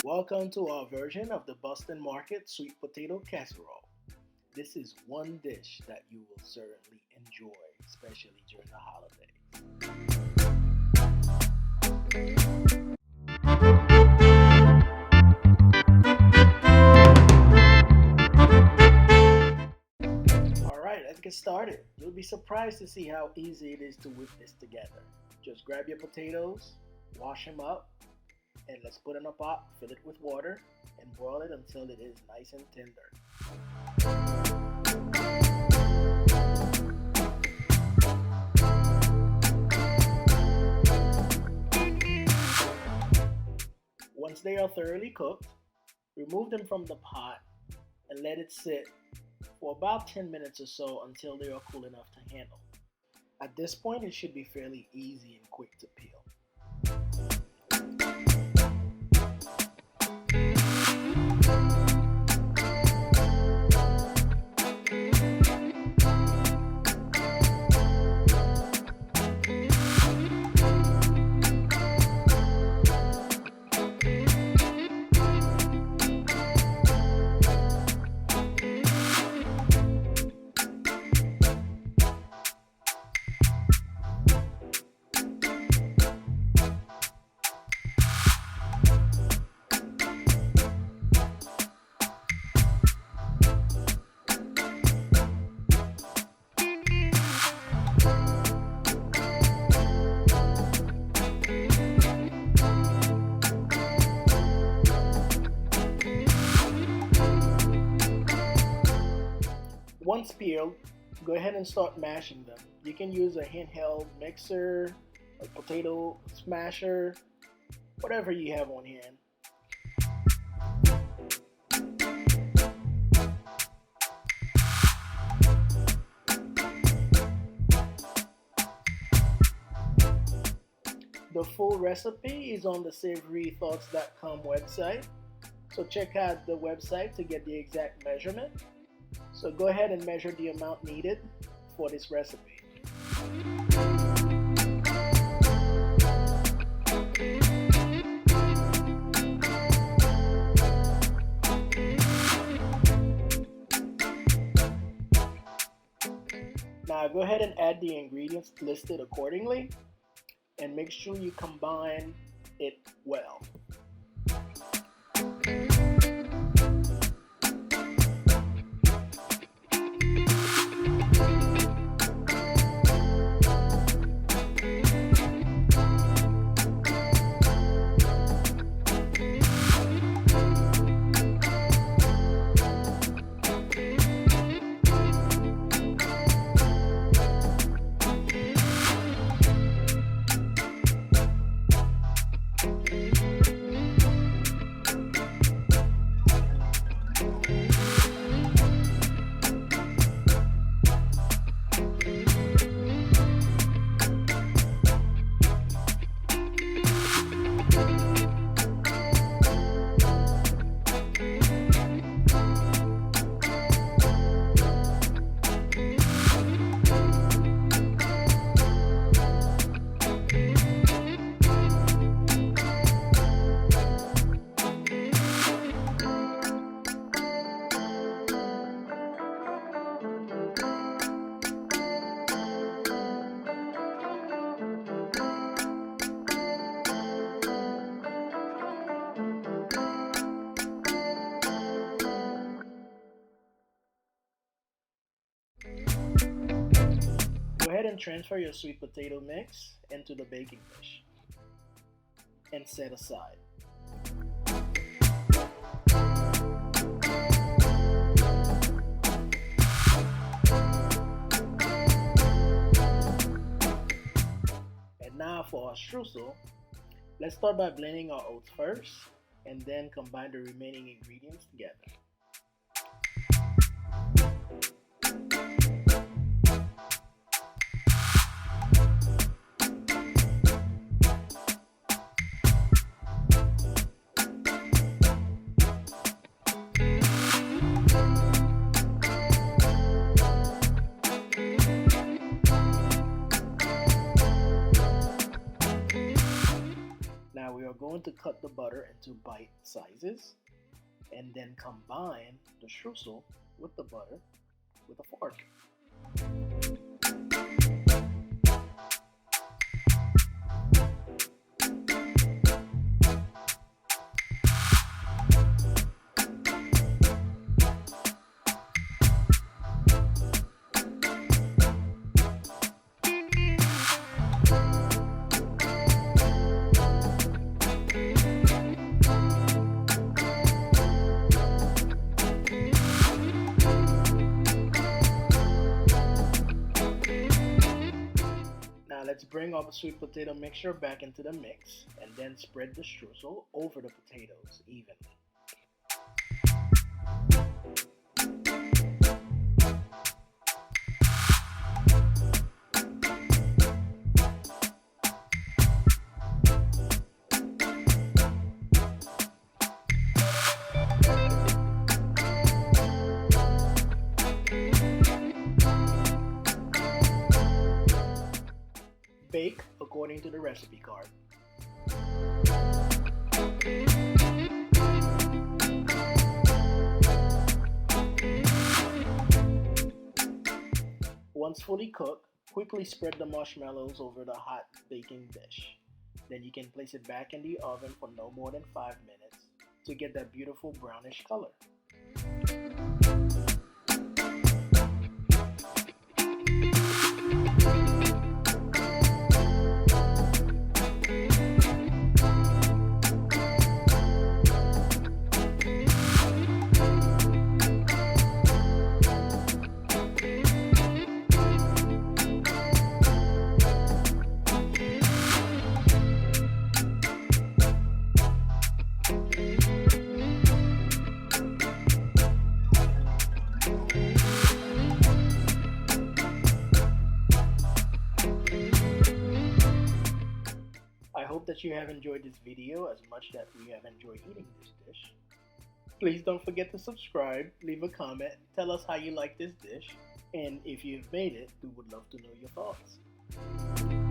Welcome to our version of the Boston Market Sweet Potato Casserole. This is one dish that you will certainly enjoy, especially during the holidays. Alright, let's get started. You'll be surprised to see how easy it is to whip this together. Just grab your potatoes, wash them up, and let's put in a pot, fill it with water, and boil it until it is nice and tender. Once they are thoroughly cooked, remove them from the pot and let it sit for about 10 minutes or so until they are cool enough to handle. At this point, it should be fairly easy and quick to peel. Once peeled, go ahead and start mashing them. You can use a handheld mixer, a potato smasher, whatever you have on hand. The full recipe is on the SavoryThoughts.com website, so check out the website to get the exact measurement. So go ahead and measure the amount needed for this recipe. Now go ahead and add the ingredients listed accordingly and make sure you combine it well. Go ahead and transfer your sweet potato mix into the baking dish and set aside. And now for our streusel, let's start by blending our oats first and then combine the remaining ingredients together. Now we are going going to cut the butter into bite sizes and then combine the streusel with the butter with a fork. Now let's bring our sweet potato mixture back into the mix and then spread the streusel over the potatoes evenly. Bake according to the recipe card. Once fully cooked, quickly spread the marshmallows over the hot baking dish. Then you can place it back in the oven for no more than 5 minutes to get that beautiful brownish color. I hope that you have enjoyed this video as much that we have enjoyed eating this dish. Please don't forget to subscribe, leave a comment, tell us how you like this dish, and if you've made it, we would love to know your thoughts.